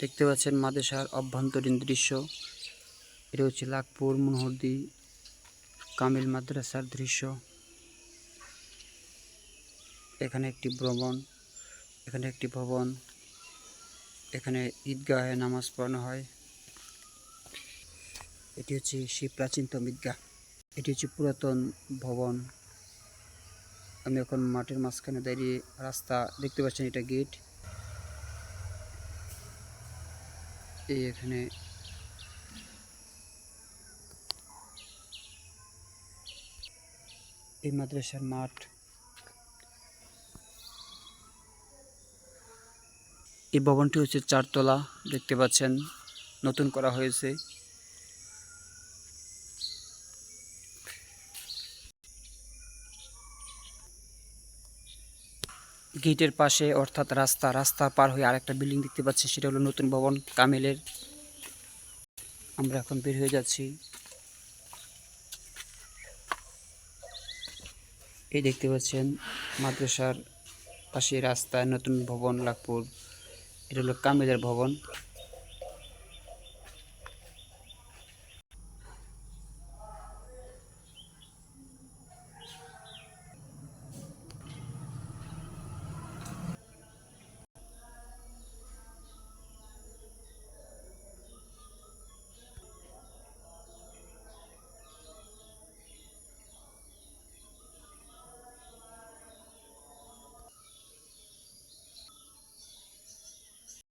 দেখতে পাচ্ছেন মাদ্রাসার অভ্যন্তরীণ দৃশ্য। এটা হচ্ছে লাকপুর মনোহরদী কামিল মাদ্রাসার দৃশ্য। এখানে একটি ভবন, এখানে ঈদগাহে নামাজ পড়ানো হয়। এটি হচ্ছে সেই প্রাচীনতম ঈদগাহ। এটি হচ্ছে পুরাতন ভবন। আমি এখন মাঠের মাঝখানে দাঁড়িয়ে, রাস্তা দেখতে পাচ্ছেন, এটা গেট। এখানে এই মাদ্রাসার মাঠ। এই ভবনটি হচ্ছে 4 তলা, দেখতে পাচ্ছেন, নতুন করা হয়েছে। গেটের পাশে অর্থাৎ রাস্তা পার হয়ে আরেকটা বিল্ডিং দেখতে পাচ্ছি, সেটা হলো নতুন ভবন কামিলের। আমরা এখন বের হয়ে যাচ্ছি। এই দেখতে পাচ্ছেন মাদ্রাসার পাশে রাস্তায় নতুন ভবন লাকপুর। এটা হলো কামিলের ভবন।